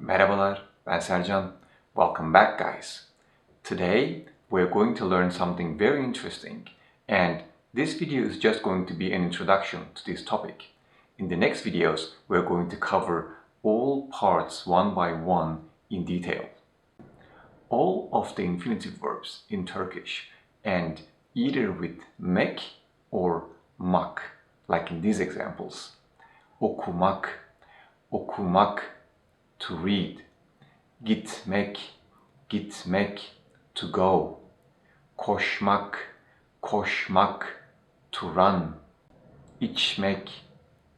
Merhabalar, ben Sercan. Welcome back, guys. Today, we're going to learn something very interesting, and this video is just going to be an introduction to this topic. In the next videos, we're going to cover all parts one by one in detail. All of the infinitive verbs in Turkish end either with mek or mak, like in these examples. Okumak, okumak, to read. Gitmek, gitmek, to go. Koşmak, koşmak, to run. İçmek,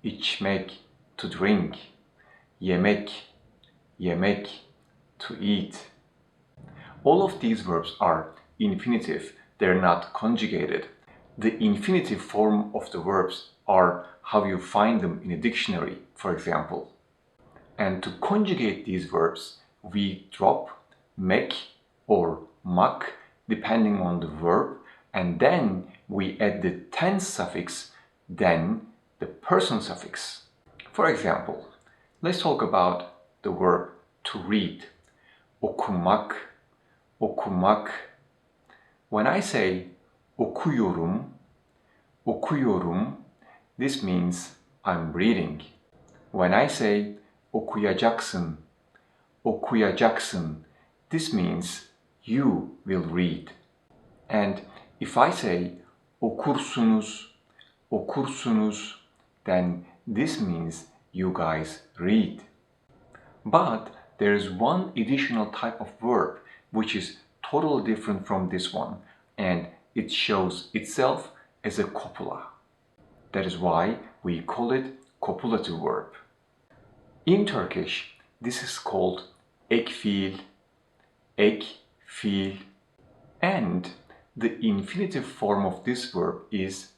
içmek, to drink. Yemek, yemek, to eat. All of these verbs are infinitive, they're not conjugated. The infinitive form of the verbs are how you find them in a dictionary, for example. And to conjugate these verbs, we drop mek or mak depending on the verb, and then we add the tense suffix, then the person suffix. For example, let's talk about the verb to read. Okumak, okumak. When I say okuyorum, okuyorum, this means I'm reading. When I say okuyacaksın, okuyacaksın, this means you will read. And if I say okursunuz, okursunuz, then this means you guys read. But there is one additional type of verb which is totally different from this one, and it shows itself as a copula. That is why we call it copulative verb. In Turkish, this is called ek fiil, and the infinitive form of this verb is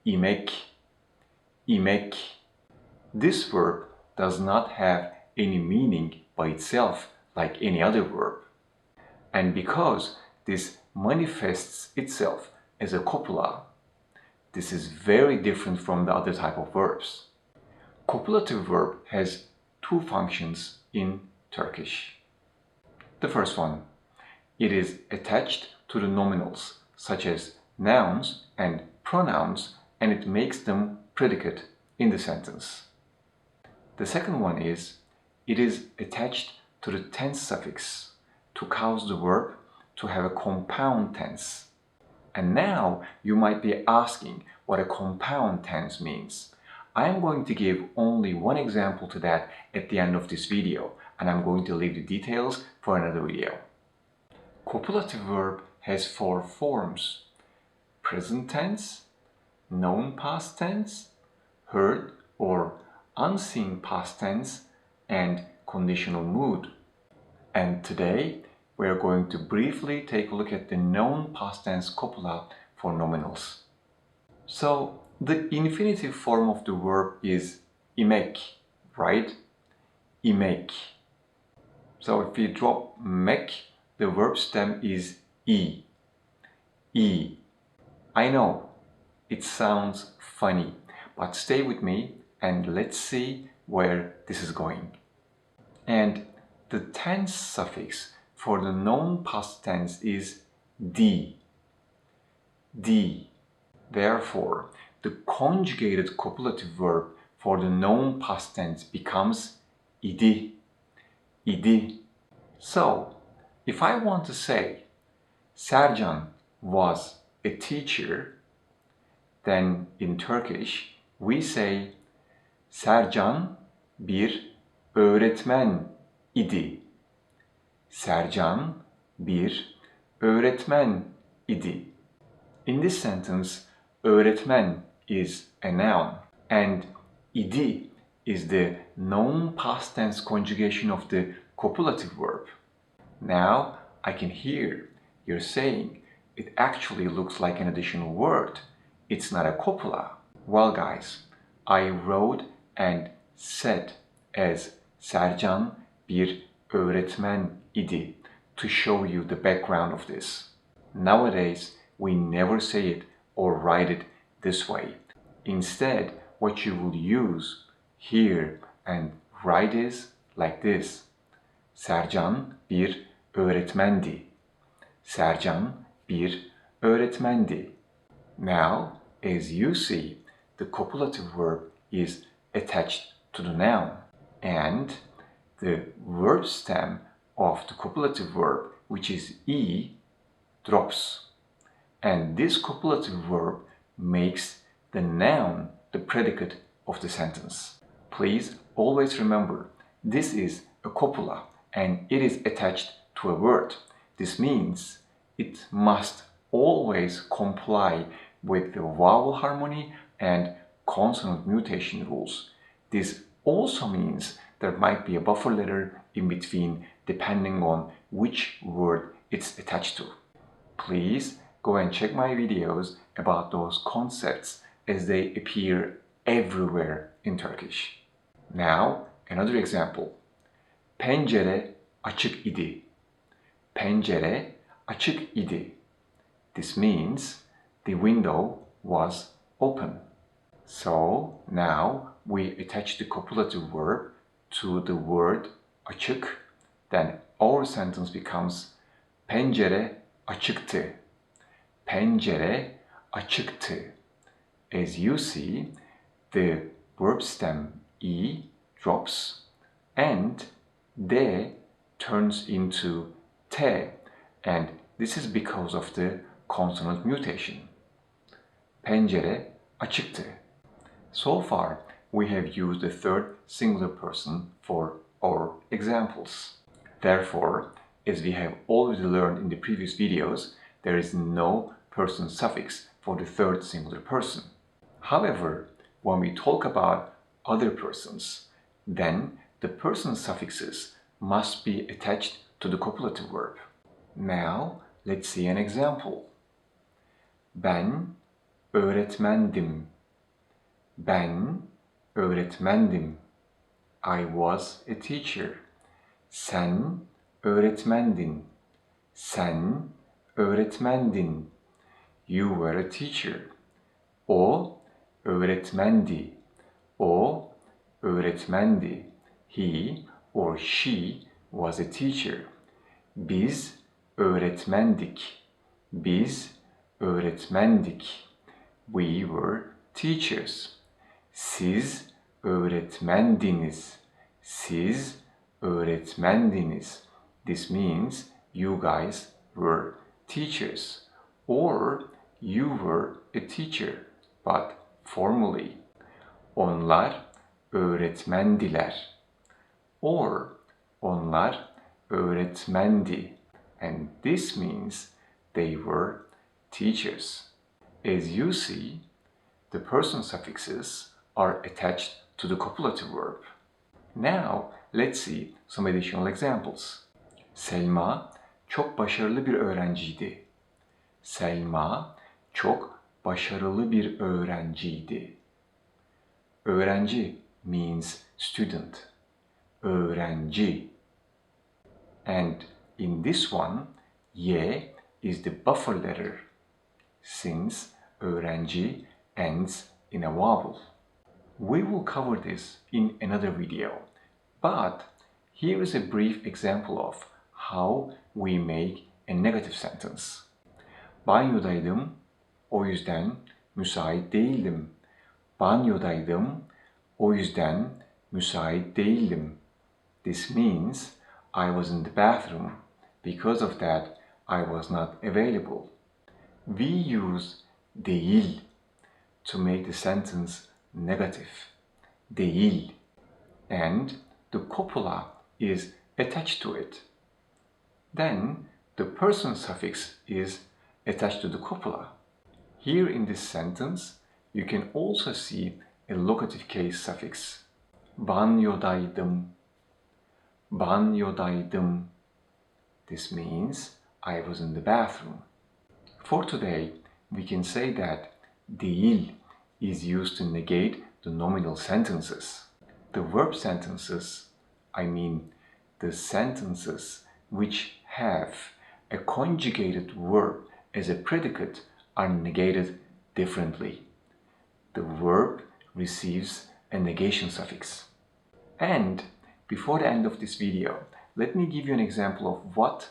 imek, imek. This verb does not have any meaning by itself like any other verb. And because this manifests itself as a copula, this is very different from the other type of verbs. Copulative verb has two functions in Turkish. The first one, it is attached to the nominals such as nouns and pronouns, and it makes them predicate in the sentence. The second one is, it is attached to the tense suffix to cause the verb to have a compound tense. And now you might be asking what a compound tense means. I am going to give only one example to that at the end of this video, and I'm going to leave the details for another video. Copulative verb has four forms: present tense, known past tense, heard or unseen past tense, and conditional mood. And today we are going to briefly take a look at the known past tense copula for nominals. So the infinitive form of the verb is imek, right? Imek. So if we drop mek, the verb stem is I. I. I know, it sounds funny, but stay with me and let's see where this is going. And the tense suffix for the known past tense is di. Di. Therefore, the conjugated copulative verb for the known past tense becomes idi. Idi. So, if I want to say Sercan was a teacher, then in Turkish we say Sercan bir öğretmen idi. Sercan bir öğretmen idi. In this sentence, öğretmen is a noun and idi is the known past tense conjugation of the copulative verb. Now I can hear you're saying it actually looks like an additional word. It's not a copula. Well guys, I wrote and said as Sercan bir öğretmen idi to show you the background of this. Nowadays, we never say it or write it this way. Instead, what you will use here and write is like this. Sercan bir öğretmendi. Sercan bir öğretmendi. Now, as you see, the copulative verb is attached to the noun, and the verb stem of the copulative verb, which is e, drops. And this copulative verb makes the noun the predicate of the sentence. Please always remember, this is a copula and it is attached to a word. This means it must always comply with the vowel harmony and consonant mutation rules. This also means there might be a buffer letter in between depending on which word it's attached to. Please go and check my videos about those concepts as they appear everywhere in Turkish. Now, another example. Pencere açık idi. Pencere açık idi. This means the window was open. So now we attach the copulative verb to the word açık. Then our sentence becomes pencere açıktı. Pencere açıktı. As you see, the verb stem e drops and de turns into te, and this is because of the consonant mutation. Pencere açıktı. So far, we have used the third singular person for our examples. Therefore, as we have already learned in the previous videos, there is no person suffix for the third singular person. However, when we talk about other persons, then the person suffixes must be attached to the copulative verb. Now, let's see an example. Ben öğretmendim. Ben öğretmendim. I was a teacher. Sen öğretmendin. Sen öğretmendin. You were a teacher. O öğretmendi. O öğretmendi. He or she was a teacher. Biz öğretmendik. Biz öğretmendik. We were teachers. Siz öğretmendiniz. Siz öğretmendiniz. This means you guys were teachers, or you were a teacher, but formally. Onlar öğretmendiler, or onlar öğretmendi, and this means they were teachers. As you see, the person suffixes are attached to the copulative verb. Now, let's see some additional examples. Selma çok başarılı bir öğrenciydi. Selma çok başarılı bir öğrenciydi. Öğrenci means student. Öğrenci. And in this one, y is the buffer letter, since öğrenci ends in a vowel. We will cover this in another video, but here is a brief example of how we make a negative sentence. Banyodaydım, o yüzden müsait değildim. Banyodaydım, o yüzden müsait değildim. This means I was in the bathroom. Because of that, I was not available. We use değil to make the sentence negative. Değil. And the copula is attached to it. Then the person suffix is attached to the copula. Here in this sentence, you can also see a locative case suffix. Banyodaydım. Banyodaydım. This means I was in the bathroom. For today, we can say that değil is used to negate the nominal sentences. The verb sentences, I mean the sentences which have a conjugated verb as a predicate, are negated differently. The verb receives a negation suffix. And before the end of this video, let me give you an example of what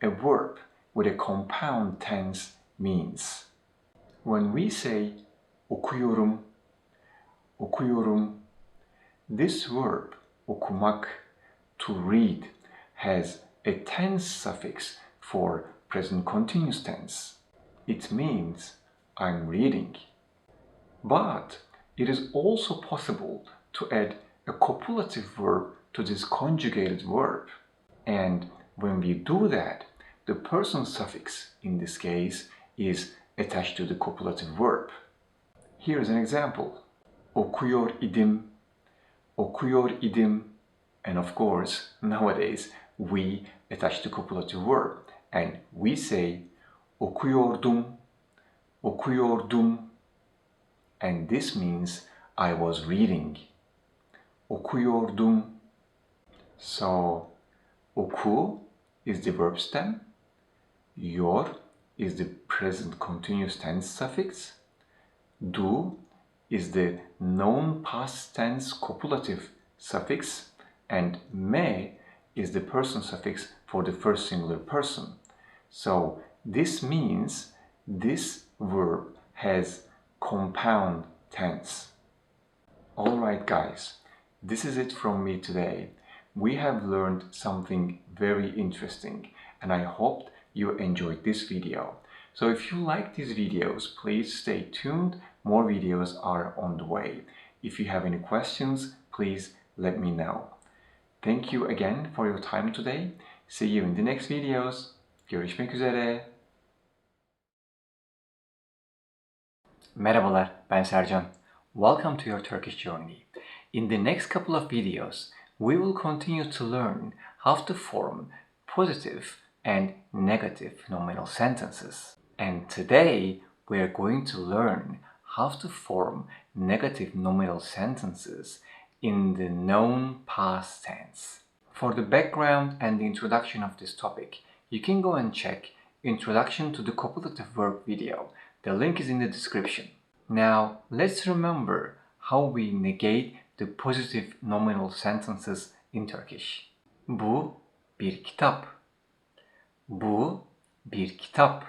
a verb with a compound tense means. When we say okuyorum, okuyorum, this verb, okumak, to read, has a tense suffix for present continuous tense. It means I'm reading. But it is also possible to add a copulative verb to this conjugated verb. And when we do that, the person suffix in this case is attached to the copulative verb. Here is an example. Okuyor idim, okuyor idim. And of course, nowadays, we attach the copulative verb and we say okuyordum, okuyordum. And this means I was reading. Okuyordum. So, oku is the verb stem, yor is the present continuous tense suffix, do is the known past tense copulative suffix, and me is the person suffix for the first singular person. So this means this verb has compound tense. Alright guys, this is it from me today. We have learned something very interesting and I hope you enjoyed this video. So if you like these videos, please stay tuned. More videos are on the way. If you have any questions, please let me know. Thank you again for your time today. See you in the next videos. Görüşmek üzere. Merhabalar, ben Sercan. Welcome to your Turkish journey. In the next couple of videos, we will continue to learn how to form positive and negative nominal sentences. And today, we are going to learn how to form negative nominal sentences in the known past tense. For the background and the introduction of this topic, you can go and check Introduction to the Copulative Verb video. The link is in the description. Now, let's remember how we negate the positive nominal sentences in Turkish. Bu bir kitap. Bu bir kitap.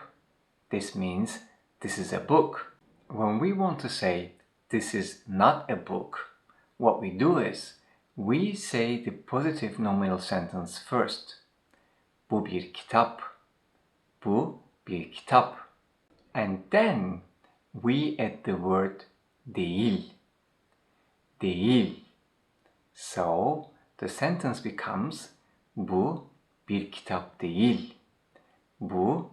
This means this is a book. When we want to say this is not a book, what we do is we say the positive nominal sentence first. Bu bir kitap. Bu bir kitap. And then we add the word değil. Değil. So the sentence becomes bu bir kitap değil. Bu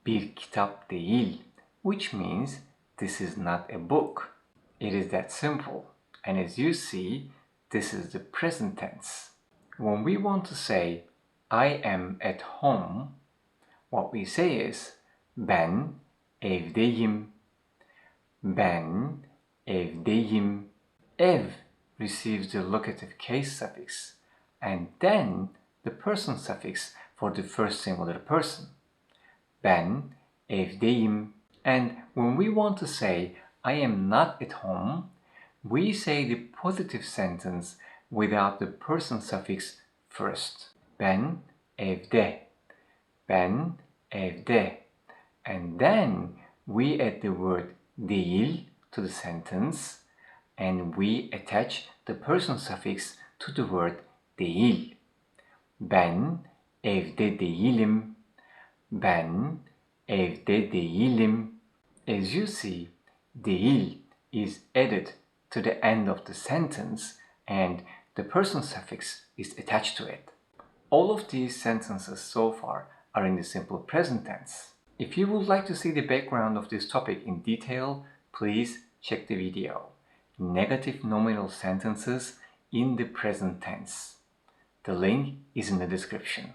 bir kitap değil, which means this is not a book. It is that simple. And as you see, this is the present tense. When we want to say I am at home, what we say is ben evdeyim. Ben evdeyim. Ev receives the locative case suffix and then the person suffix for the first singular person. Ben evdeyim. And when we want to say I am not at home, we say the positive sentence without the person suffix first. Ben evde. Ben evde. And then we add the word değil to the sentence and we attach the person suffix to the word değil. Ben evde değilim. Ben evde değilim. As you see, değil is added to the end of the sentence and the person suffix is attached to it. All of these sentences so far are in the simple present tense. If you would like to see the background of this topic in detail, please check the video. Negative nominal sentences in the present tense. The link is in the description.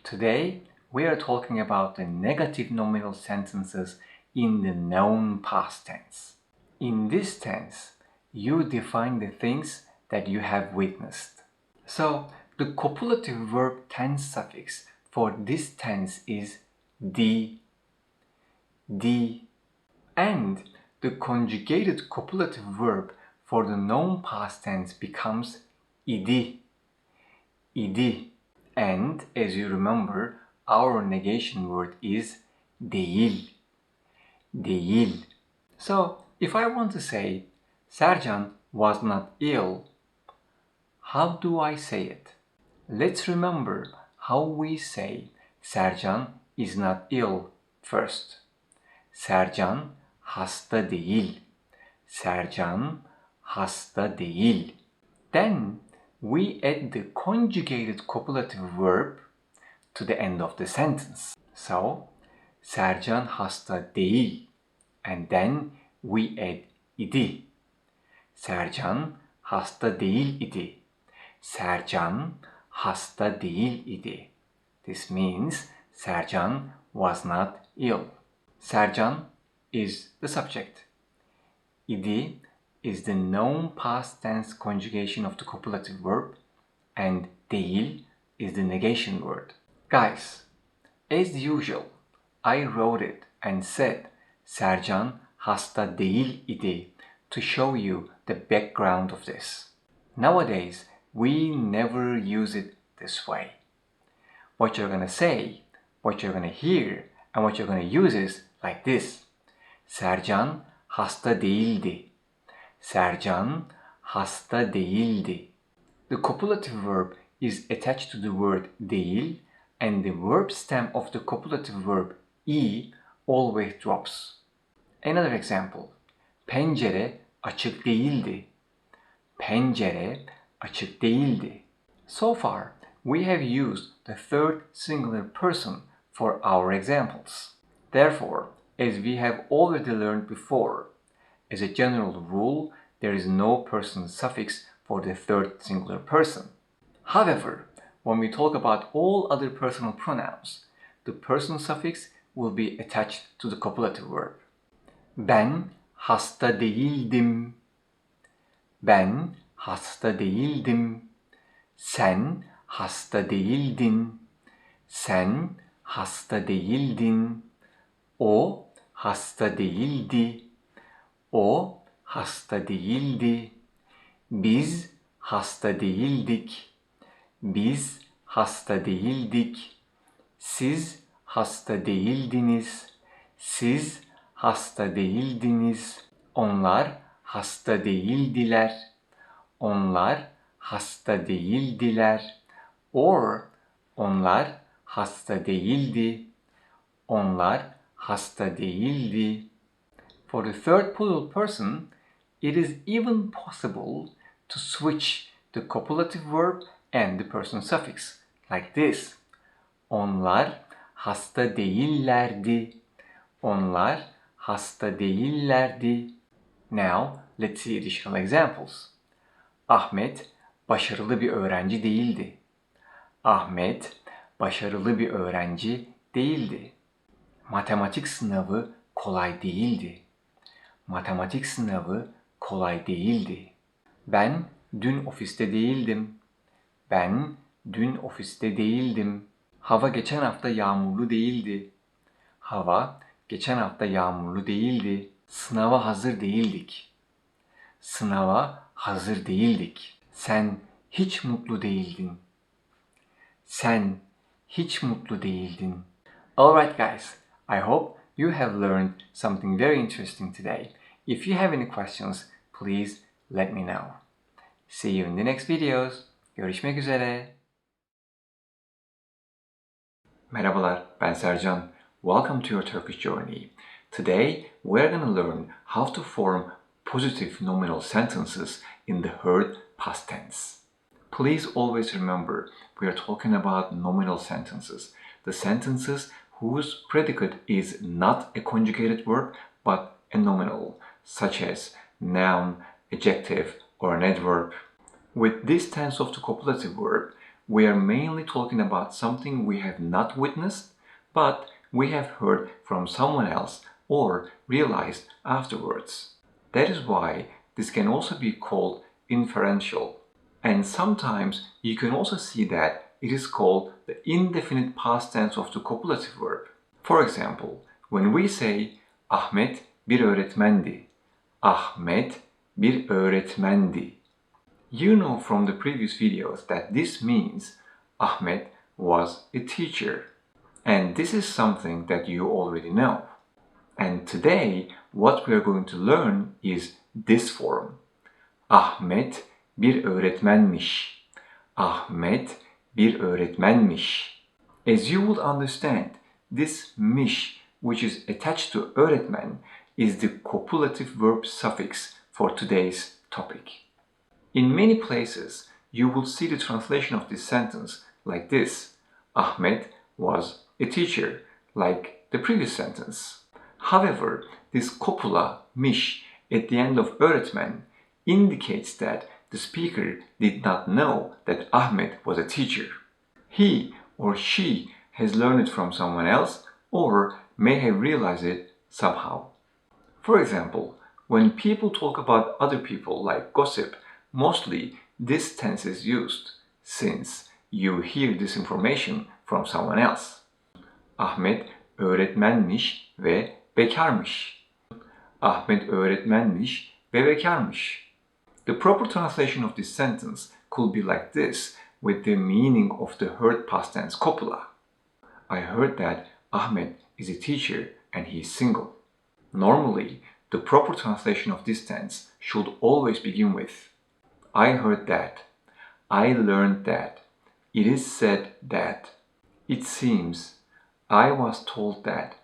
Today, we are talking about the negative nominal sentences in the known past tense. In this tense, you define the things that you have witnessed. So, the copulative verb tense suffix for this tense is di. And the conjugated copulative verb for the known past tense becomes idi. And as you remember, our negation word is değil. Değil. So, if I want to say Sercan was not ill, how do I say it? Let's remember how we say Sercan is not ill first. Sercan hasta değil. Sercan hasta değil. Then we add the conjugated copulative verb to the end of the sentence. So, Sercan hasta değil. And then we add idi. Sercan hasta değil idi. Sercan hasta değil idi. This means Sercan was not ill. Sercan is the subject. İdi is the known past tense conjugation of the copulative verb, and değil is the negation word. Guys, as usual, I wrote it and said Sercan hasta değil idi to show you the background of this. Nowadays, we never use it this way. What you're gonna say, what you're gonna hear, and what you're gonna use is like this. Sercan hasta değildi. Sercan hasta değildi. The copulative verb is attached to the word değil, and the verb stem of the copulative verb i always drops. Another example. Pencere açık değildi. Pencere açık değildi. So far, we have used the third singular person for our examples. Therefore, as we have already learned before, as a general rule, there is no person suffix for the third singular person. However, when we talk about all other personal pronouns, the person suffix will be attached to the copulative verb. Ben hasta değildim. Ben hasta değildim. Sen hasta değildin. Sen hasta değildin. O hasta değildi. O hasta değildi. Biz hasta değildik. Biz hasta değildik. Siz hasta değildiniz. Siz hasta değildiniz. Onlar hasta değildiler. Onlar hasta değildiler. Or onlar hasta değildi. Onlar hasta değildi. For the third plural person, it is even possible to switch the copulative verb and the person suffix, like this. Onlar hasta değillerdi. Onlar hasta değillerdi. Now, let's see additional examples. Ahmet başarılı bir öğrenci değildi. Ahmet başarılı bir öğrenci değildi. Matematik sınavı kolay değildi. Matematik sınavı kolay değildi. Ben dün ofiste değildim. Ben dün ofiste değildim. Hava geçen hafta yağmurlu değildi. Hava geçen hafta yağmurlu değildi. Sınava hazır değildik. Sınava hazır değildik. Sen hiç mutlu değildin. Sen hiç mutlu değildin. Alright guys, I hope you have learned something very interesting today. If you have any questions, please let me know. See you in the next videos. Görüşmek üzere. Merhabalar, ben Sercan. Welcome to your Turkish journey. Today, we're going to learn how to form positive nominal sentences in the heard past tense. Please always remember, we are talking about nominal sentences. The sentences whose predicate is not a conjugated verb, but a nominal, such as noun, adjective, or an adverb. With this tense of the copulative verb, we are mainly talking about something we have not witnessed, but we have heard from someone else or realized afterwards. That is why this can also be called inferential. And sometimes you can also see that it is called the indefinite past tense of the copulative verb. For example, when we say Ahmet bir öğretmendi. Ahmet bir öğretmendi. You know from the previous videos that this means Ahmet was a teacher. And this is something that you already know. And today, what we are going to learn is this form. Ahmet bir öğretmenmiş. Ahmet bir öğretmenmiş. As you would understand, this miş, which is attached to öğretmen, is the copulative verb suffix for today's topic. In many places, you will see the translation of this sentence like this. Ahmet was a teacher, like the previous sentence. However, this copula, miş, at the end of öğretmen indicates that the speaker did not know that Ahmet was a teacher. He or she has learned it from someone else or may have realized it somehow. For example, when people talk about other people like gossip, mostly this tense is used since you hear this information from someone else. Ahmet öğretmenmiş ve bekarmış. Ahmet öğretmenmiş ve bekarmış. The proper translation of this sentence could be like this with the meaning of the heard past tense copula. I heard that Ahmet is a teacher and he is single. Normally, the proper translation of this tense should always begin with I heard that, I learned that, it is said that, it seems, I was told that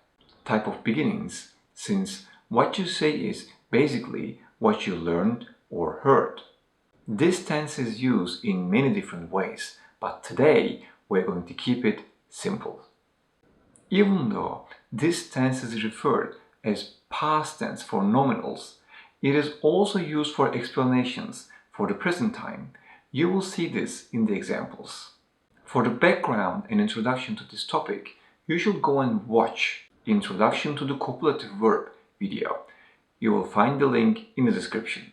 type of beginnings, since what you say is basically what you learned or heard. This tense is used in many different ways, but today we're going to keep it simple. Even though this tense is referred as past tense for nominals, it is also used for explanations for the present time. You will see this in the examples. For the background and introduction to this topic, you should go and watch Introduction to the Copulative Verb video. You will find the link in the description.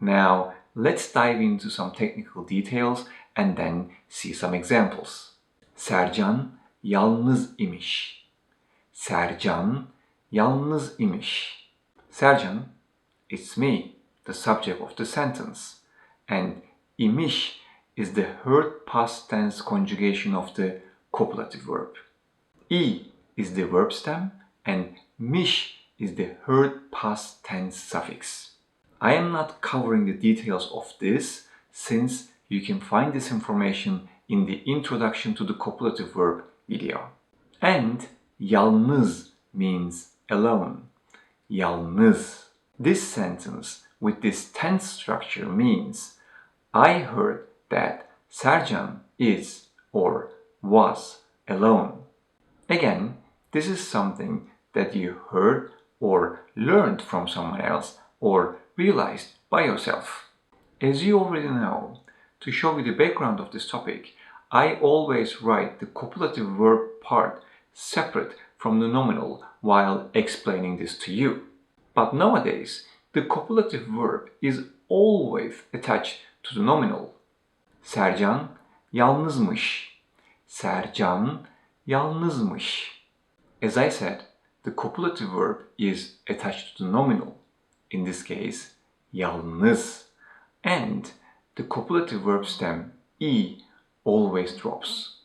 Now, let's dive into some technical details and then see some examples. Sercan yalnız imiş. Sercan yalnız imiş. Sercan, it's me, the subject of the sentence. And imiş is the heard past tense conjugation of the copulative verb. I is the verb stem and miş is the heard past tense suffix. I am not covering the details of this since you can find this information in the Introduction to the Copulative Verb video. And yalnız means alone. Yalnız. This sentence with this tense structure means I heard that Sercan is or was alone. Again, this is something that you heard or learned from someone else or realized by yourself. As you already know, to show you the background of this topic, I always write the copulative verb part separate from the nominal while explaining this to you. But nowadays, the copulative verb is always attached to the nominal. Sercan yalnızmış. Sercan yalnızmış. As I said, the copulative verb is attached to the nominal. In this case, yalnız. And the copulative verb stem I always drops.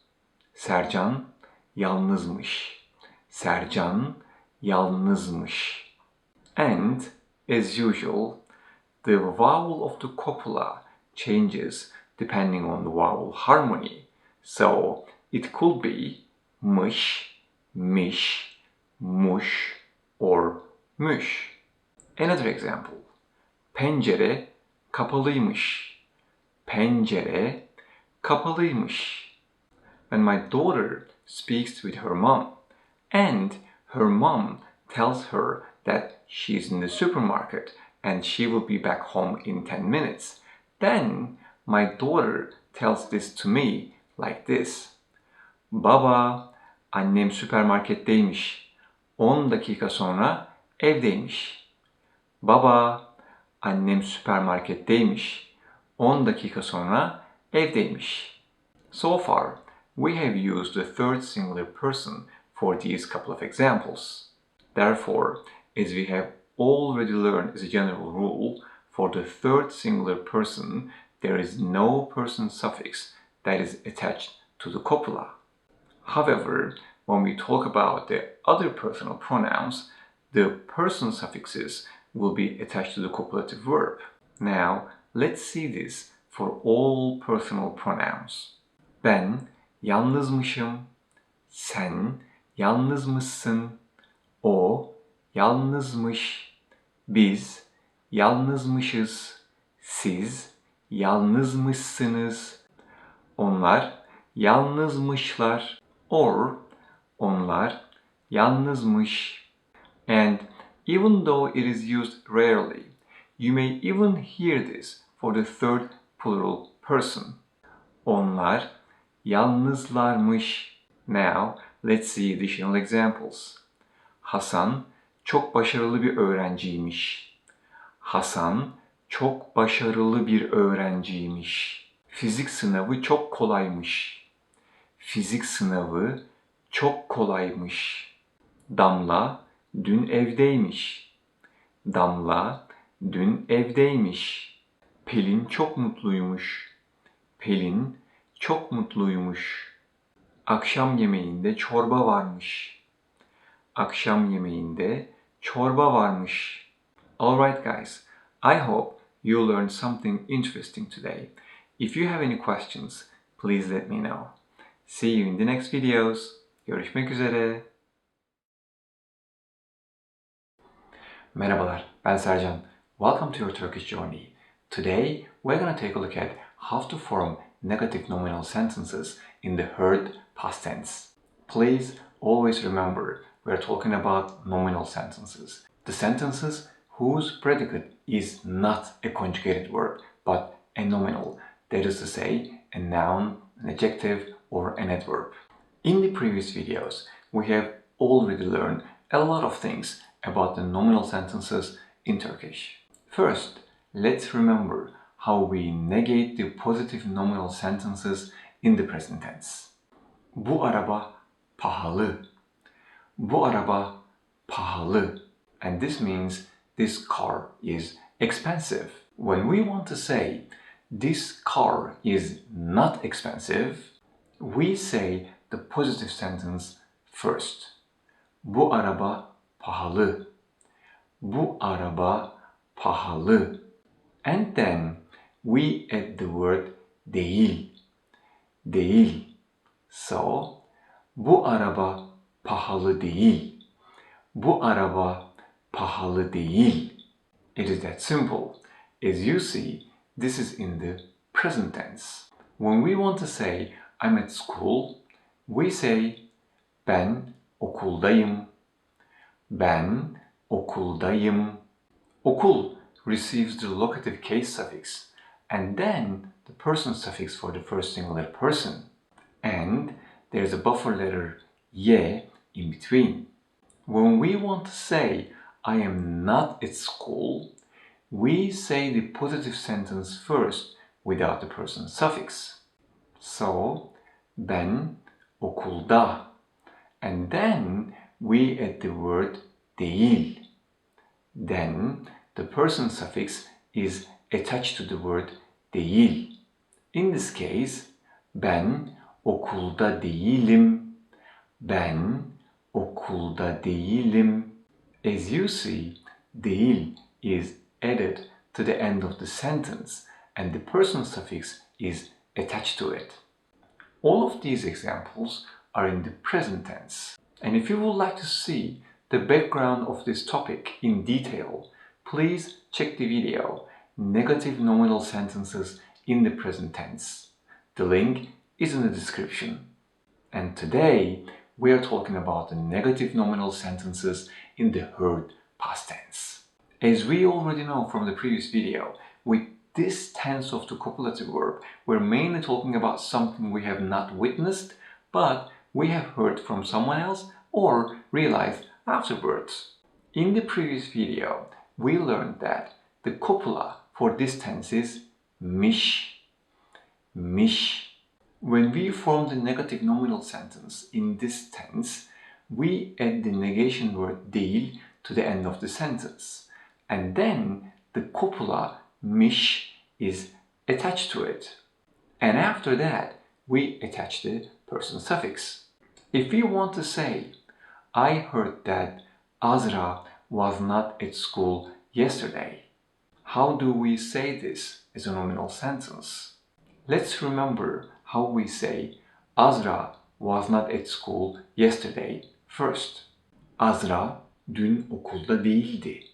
Sercan yalnızmış. Sercan yalnızmış. And, as usual, the vowel of the copula changes depending on the vowel harmony. So, it could be mış, miş, muş, or müş. Another example. Pencere kapalıymış. Pencere kapalıymış. When my daughter speaks with her mom and her mom tells her that she's in the supermarket and she will be back home in 10 minutes, then my daughter tells this to me like this. Baba, annem süpermarketteymiş. 10 dakika sonra evdeymiş. Baba, annem süpermarketteymiş. 10 dakika sonra evdeymiş. So far, we have used the third singular person for these couple of examples. Therefore, as we have already learned as a general rule, for the third singular person, there is no person suffix that is attached to the copula. However, when we talk about the other personal pronouns, the person suffixes will be attached to the copulative verb. Now, let's see this for all personal pronouns. Ben yalnızmışım, sen yalnızmışsın, o yalnızmış, biz yalnızmışız, siz yalnızmışsınız, onlar yalnızmışlar, or onlar yalnızmış. And even though it is used rarely, you may even hear this for the third plural person. Onlar yalnızlarmış. Now, let's see additional examples. Hasan çok başarılı bir öğrenciymiş. Hasan çok başarılı bir öğrenciymiş. Fizik sınavı çok kolaymış. Fizik sınavı çok kolaymış. Damla dün evdeymiş. Damla dün evdeymiş. Pelin çok mutluymuş. Pelin çok mutluymuş. Akşam yemeğinde çorba varmış. Akşam yemeğinde çorba varmış. Alright guys, I hope you learned something interesting today. If you have any questions, please let me know. See you in the next videos. Görüşmek üzere. Merhabalar, ben Sercan. Welcome to your Turkish journey. Today, we're going to take a look at how to form negative nominal sentences in the heard past tense. Please always remember, we're talking about nominal sentences. The sentences whose predicate is not a conjugated verb, but a nominal. That is to say, a noun, an adjective, or an adverb. In the previous videos, we have already learned a lot of things about the nominal sentences in Turkish. First, let's remember how we negate the positive nominal sentences in the present tense. Bu araba pahalı. Bu araba pahalı. And this means this car is expensive. When we want to say this car is not expensive, we say the positive sentence first. Bu araba pahalı. Bu araba pahalı. And then we add the word değil. Değil. So, bu araba pahalı değil. Bu araba pahalı değil. It is that simple. As you see, this is in the present tense. When we want to say I'm at school, we say ben okuldayım. Ben okuldayım. Okul receives the locative case suffix and then the person suffix for the first singular person. And there's a buffer letter ye in between. When we want to say I am not at school, we say the positive sentence first without the person suffix. So, ben okulda. And then we add the word değil. Then the person suffix is attached to the word değil. In this case, ben okulda değilim. Ben okulda değilim. As you see, değil is added to the end of the sentence and the person suffix is attached to it. All of these examples are in the present tense. And if you would like to see the background of this topic in detail, please check the video Negative Nominal Sentences in the Present Tense. The link is in the description. And today we are talking about the negative nominal sentences in the heard past tense. As we already know from the previous video, with this tense of the copulative verb, we're mainly talking about something we have not witnessed, but we have heard from someone else or realized afterwards. In the previous video, we learned that the copula for this tense is miş, miş. When we form the negative nominal sentence in this tense, we add the negation word değil to the end of the sentence. And then the copula miş is attached to it. And after that, we attach the person suffix. If we want to say, I heard that Azra was not at school yesterday, how do we say this as a nominal sentence? Let's remember how we say Azra was not at school yesterday first. Azra dün okulda değildi.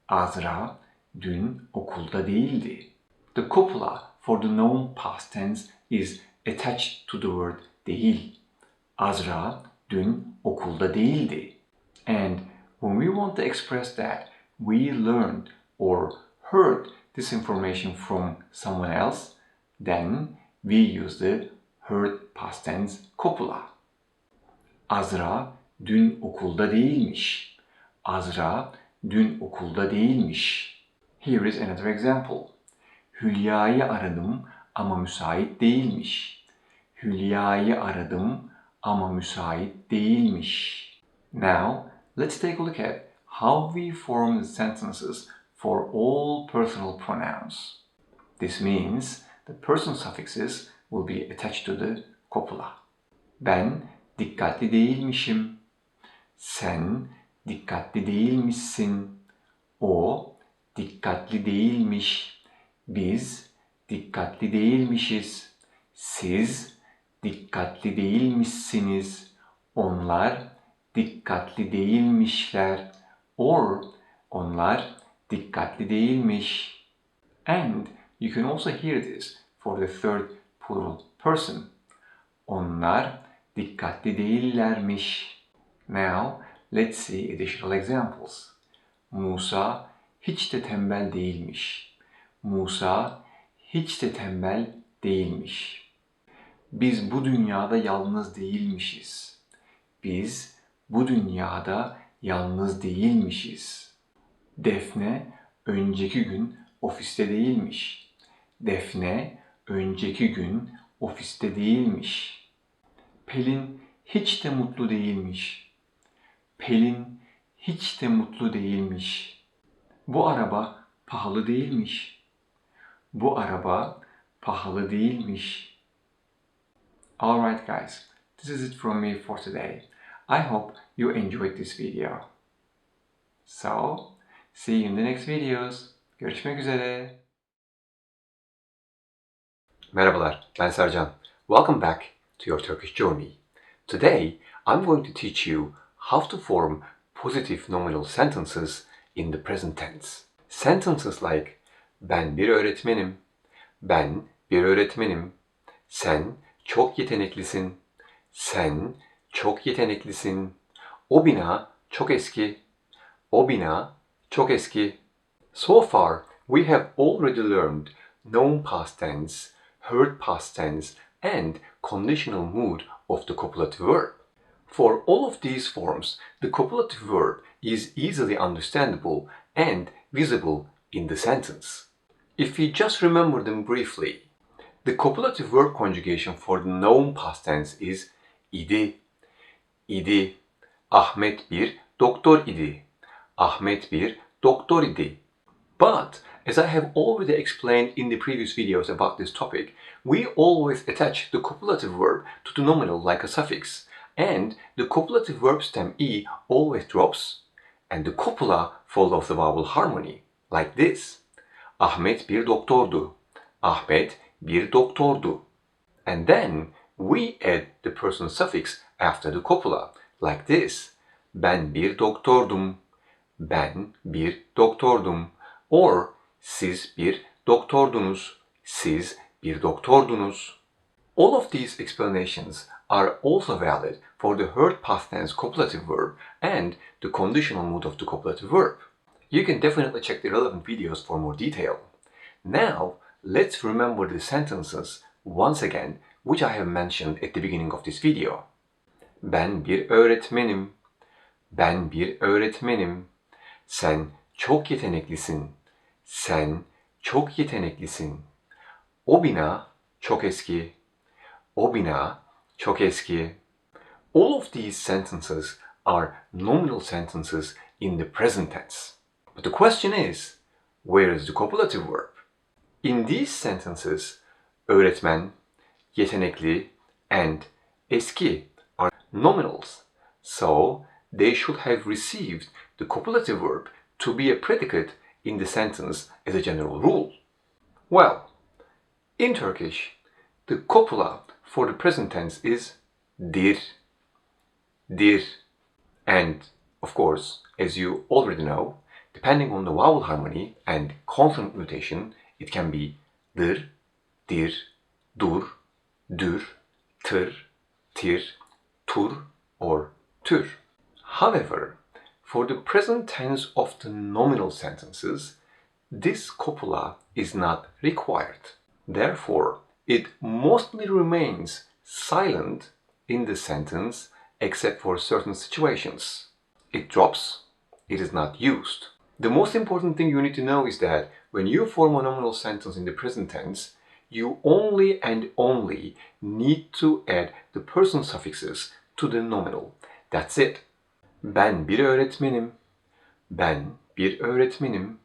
Azra dün okulda değildi. The copula for the noun past tense is attached to the word değil. Azra dün okulda değildi. And when we want to express that we learned or heard this information from someone else, then we use the heard past tense copula. Azra dün okulda değilmiş. Azra dün okulda değilmiş. Here is another example. Hülya'yı aradım ama müsait değilmiş. Hülya'yı aradım ama müsait değilmiş. Now, let's take a look at how we form the sentences for all personal pronouns. This means the person suffixes will be attached to the copula. Ben dikkatli değilmişim. Sen dikkatli değilmişsin. O dikkatli değilmiş. Biz dikkatli değilmişiz. Siz dikkatli değilmişsiniz. Onlar dikkatli değilmişler. Or onlar dikkatli değilmiş. And you can also hear this for the third plural person. Onlar dikkatli değillermiş. Now, let's see additional examples. Musa hiç de tembel değilmiş. Musa hiç de tembel değilmiş. Biz bu dünyada yalnız değilmişiz. Biz bu dünyada yalnız değilmişiz. Defne önceki gün ofiste değilmiş. Defne önceki gün ofiste değilmiş. Pelin hiç de mutlu değilmiş. Pelin hiç de mutlu değilmiş. Bu araba pahalı değilmiş. Bu araba pahalı değilmiş. Alright guys, this is it from me for today. I hope you enjoyed this video. So, see you in the next videos. Görüşmek üzere. Merhabalar, ben Sercan. Welcome back to your Turkish journey. Today, I'm going to teach you how to form positive nominal sentences in the present tense. Sentences like ben bir öğretmenim, ben bir öğretmenim, sen çok yeteneklisin, sen çok yeteneklisin, o bina çok eski, o bina çok eski. So far, we have already learned known past tense, heard past tense, and conditional mood of the copulative verb. For all of these forms, the copulative verb is easily understandable and visible in the sentence. If we just remember them briefly, the copulative verb conjugation for the known past tense is idi. İdi. Ahmet bir doktor idi. Ahmet bir doktor idi. But, as I have already explained in the previous videos about this topic, we always attach the copulative verb to the nominal like a suffix, and the copulative verb stem E always drops, and the copula follows the vowel harmony, like this. Ahmet bir doktordu. Ahmet bir doktordu. And then we add the person suffix after the copula, like this. Ben bir doktordum. Ben bir doktordum. Or siz bir doktordunuz. Siz bir doktordunuz. All of these explanations are also valid for the heard past tense copulative verb and the conditional mood of the copulative verb. You can definitely check the relevant videos for more detail. Now, let's remember the sentences once again which I have mentioned at the beginning of this video. Ben bir öğretmenim. Ben bir öğretmenim. Sen çok yeteneklisin. Sen çok yeteneklisin. O bina çok eski. O bina çok eski. All of these sentences are nominal sentences in the present tense. But the question is, where is the copulative verb? In these sentences, öğretmen, yetenekli, and eski are nominals, so they should have received the copulative verb to be a predicate in the sentence as a general rule. Well, in Turkish, the copula for the present tense is dir, dir. And of course, as you already know, depending on the vowel harmony and consonant mutation, it can be dir, dir, dur, dür, tır, tir, tur, or tür. However, for the present tense of the nominal sentences, this copula is not required. Therefore, it mostly remains silent in the sentence except for certain situations. It drops, it is not used. The most important thing you need to know is that when you form a nominal sentence in the present tense, you only and only need to add the person suffixes to the nominal. That's it. Ben bir öğretmenim. Ben bir öğretmenim.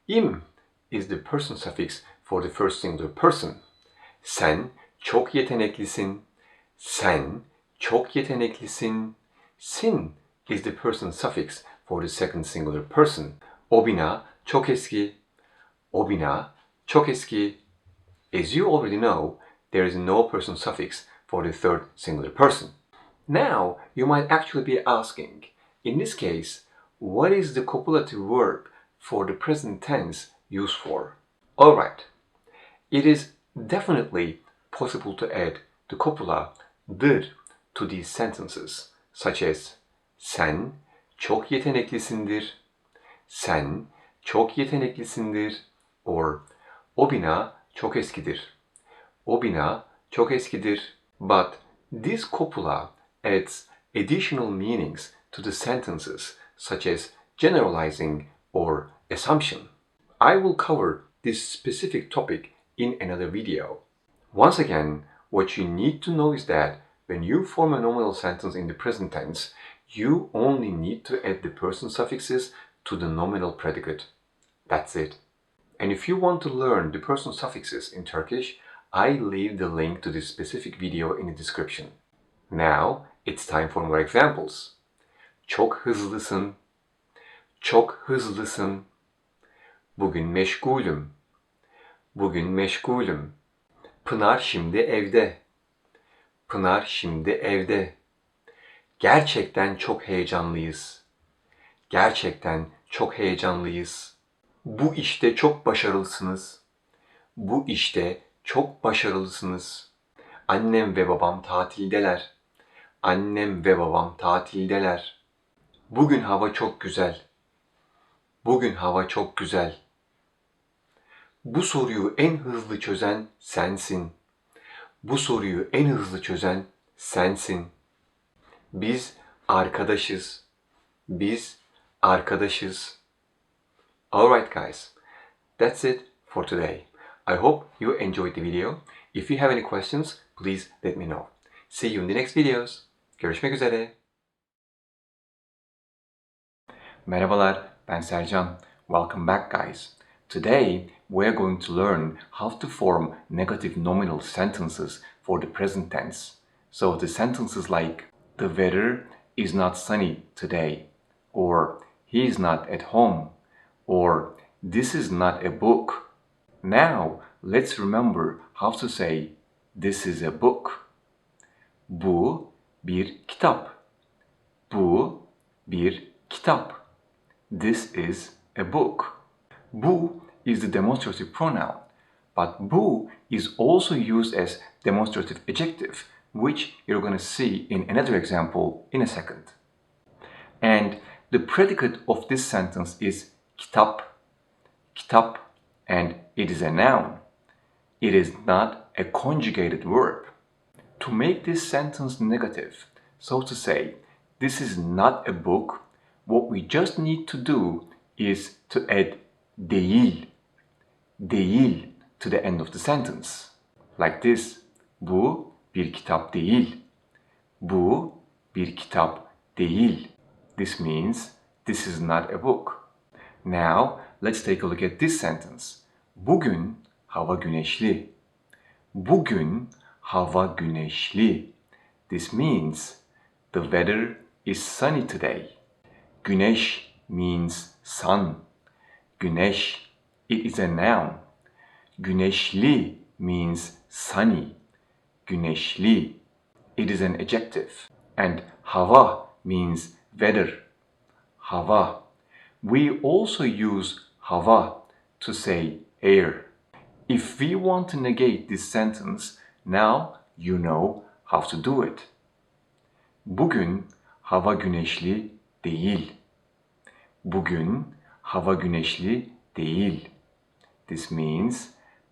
Im is the person suffix for the first singular person. Sen çok yeteneklisin. Sen çok yeteneklisin. Sin is the person suffix for the second singular person. O bina çok eski. O bina çok eski. As you already know, there is no person suffix for the third singular person. Now, you might actually be asking, in this case, what is the copulative verb for the present tense used for? Alright, it is definitely possible to add the copula dir to these sentences, such as sen çok yeteneklisindir, sen çok yeteneklisindir, or o bina çok eskidir, o bina çok eskidir. But this copula adds additional meanings to the sentences, such as generalizing or assumption. I will cover this specific topic in another video. Once again, what you need to know is that when you form a nominal sentence in the present tense, you only need to add the person suffixes to the nominal predicate. That's it. And if you want to learn the person suffixes in Turkish, I leave the link to this specific video in the description. Now, it's time for more examples. Çok hızlısın. Çok hızlısın. Bugün meşgulüm. Bugün meşgulüm. Pınar şimdi evde. Pınar şimdi evde. Gerçekten çok heyecanlıyız. Gerçekten çok heyecanlıyız. Bu işte çok başarılısınız. Bu işte çok başarılısınız. Annem ve babam tatildeler. Annem ve babam tatildeler. Bugün hava çok güzel. Bugün hava çok güzel. Bu soruyu en hızlı çözen sensin. Bu soruyu en hızlı çözen sensin. Biz arkadaşız. Biz arkadaşız. Alright guys, that's it for today. I hope you enjoyed the video. If you have any questions, please let me know. See you in the next videos. Görüşmek üzere. Merhabalar, ben Sercan. Welcome back guys. Today we're going to learn how to form negative nominal sentences for the present tense. So the sentences like the weather is not sunny today, or he is not at home, or this is not a book. Now let's remember how to say this is a book. Bu bir kitap. Bu bir kitap. This is a book. Bu is the demonstrative pronoun, but bu is also used as demonstrative adjective, which you're going to see in another example in a second. And the predicate of this sentence is kitap, kitap, and it is a noun. It is not a conjugated verb. To make this sentence negative, so to say, this is not a book, what we just need to do is to add değil, değil to the end of the sentence. Like this, bu bir kitap değil. Bu bir kitap değil. This means this is not a book. Now, let's take a look at this sentence. Bugün hava güneşli. Bugün hava güneşli. This means The weather is sunny today. Güneş means sun. Güneş, it is a noun. Güneşli means sunny. Güneşli, it is an adjective. And hava means weather. Hava. We also use hava to say air. If we want to negate this sentence, now you know how to do it. Bugün hava güneşli değil. Bugün hava güneşli değil. This means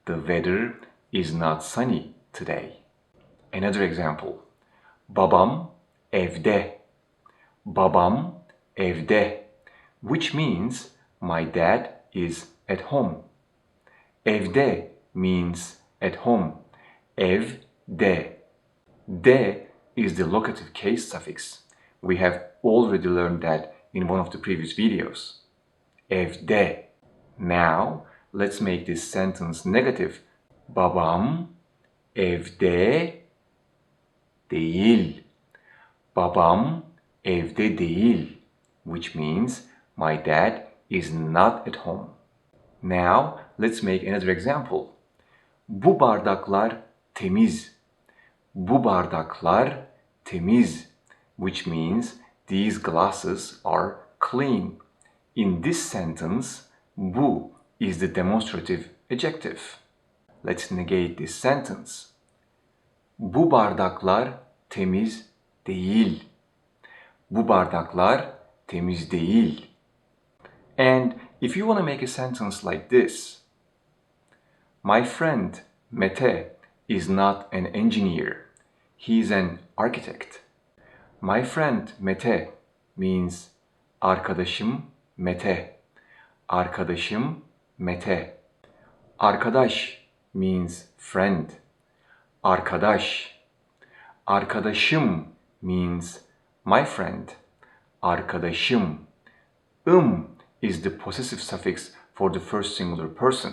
the weather is not sunny today. Another example. Babam evde. Babam evde, which means my dad is at home. Evde means at home. Evde. De is the locative case suffix. We have already learned that in one of the previous videos. Evde. Now, let's make this sentence negative. Babam evde değil. Babam evde değil, which means my dad is not at home. Now, let's make another example. Bu bardaklar temiz. Bu bardaklar temiz, which means these glasses are clean. In this sentence, bu is the demonstrative adjective. Let's negate this sentence. Bu bardaklar temiz değil. Bu bardaklar temiz değil. And if you want to make a sentence like this, my friend Mete is not an engineer. He is an architect. My friend Mete means arkadaşım Mete. Arkadaşım Mete. Arkadaş means friend. Arkadaş. Arkadaşım means my friend. Arkadaşım. Is the possessive suffix for the first singular person.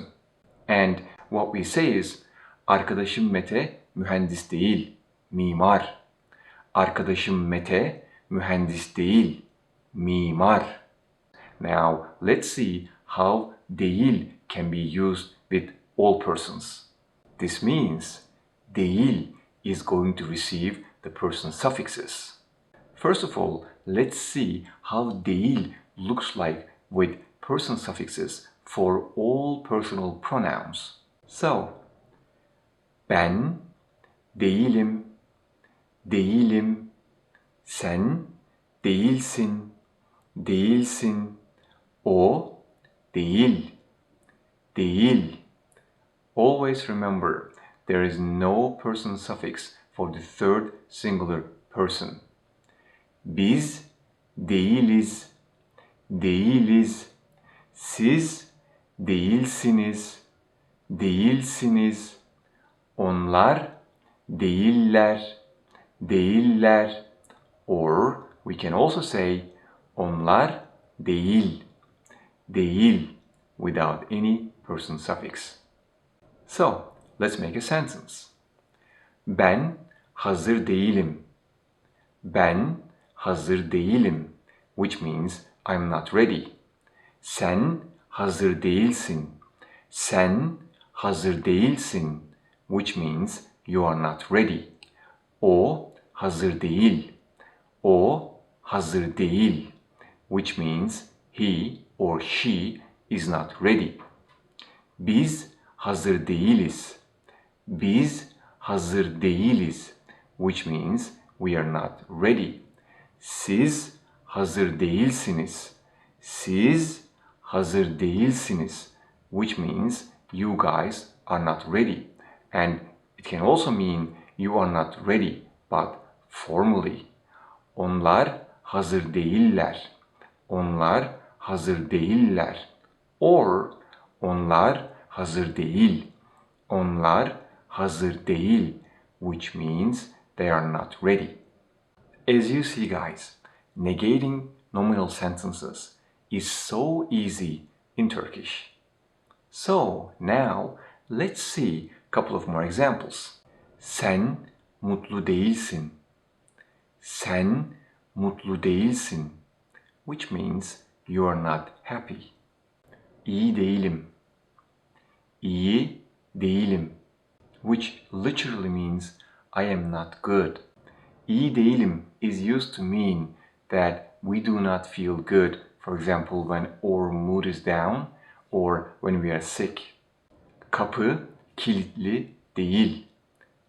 And what we say is, arkadaşım Mete mühendis değil, mimar. Arkadaşım Mete mühendis değil, mimar. Now, let's see how değil can be used with all persons. This means değil is going to receive the person suffixes. First of all, let's see how değil looks like with person suffixes for all personal pronouns. So, ben değilim, değilim, sen değilsin, değilsin, o değil, değil. Always remember, there is no person suffix for the third singular person. Biz değiliz, değiliz, siz değilsiniz, değilsiniz, onlar değiller, değiller, or we can also say onlar değil, değil, without any person suffix. So, let's make a sentence. Ben hazır değilim. Ben hazır değilim, which means I'm not ready. Sen hazır değilsin. Sen hazır değilsin, which means you are not ready. O hazır değil. O hazır değil, which means he or she is not ready. Biz hazır değiliz. Biz hazır değiliz, which means we are not ready. Siz hazır değilsiniz. Siz hazır değilsiniz, which means you guys are not ready. And it can also mean you are not ready, but formally. Onlar hazır değiller. Onlar hazır değiller. Or onlar hazır değil. Onlar hazır değil, which means they are not ready. As you see, guys, negating nominal sentences is so easy in Turkish. So now let's see a couple of more examples. Sen mutlu değilsin. Sen mutlu değilsin, which means you are not happy. İyi değilim. İyi değilim, which literally means I am not good. İyi değilim is used to mean that we do not feel good, for example, when our mood is down or when we are sick. Kapı kilitli değil.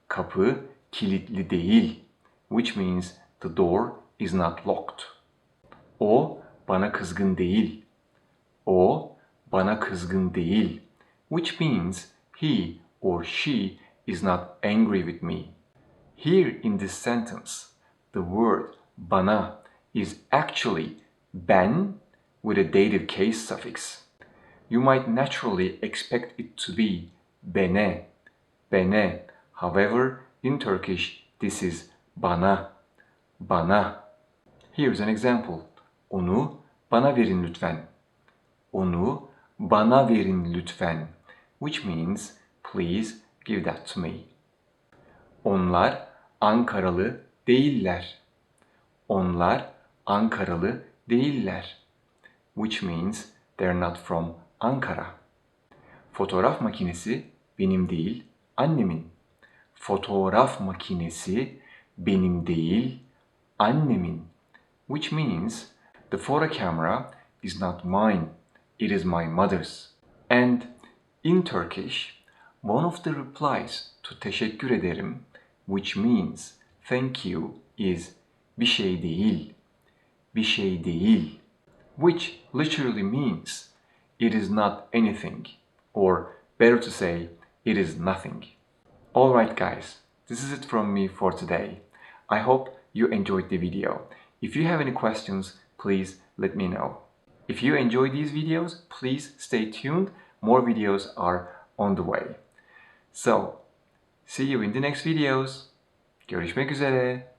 Kapı kilitli değil, which means the door is not locked. O bana kızgın değil. O bana kızgın değil, which means he or she is not angry with me. Here in this sentence, the word bana is actually ben with a dative case suffix. You might naturally expect it to be bene, bene. However, in Turkish, this is bana, bana. Here's an example. Onu bana verin lütfen. Onu bana verin lütfen, which means please give that to me. Onlar Ankaralı değiller. Onlar Ankaralı değiller, which means they're not from Ankara. Fotoğraf makinesi benim değil, annemin. Fotoğraf makinesi benim değil, annemin, which means the photo camera is not mine, it is my mother's. And in Turkish, one of the replies to teşekkür ederim, which means thank you, is bir şey değil, bir şey değil, which literally means it is not anything, or better to say, it is nothing. Alright guys, this is it from me for today. I hope you enjoyed the video. If you have any questions, please let me know. If you enjoy these videos, please stay tuned. More videos are on the way. So, see you in the next videos. Görüşmek üzere.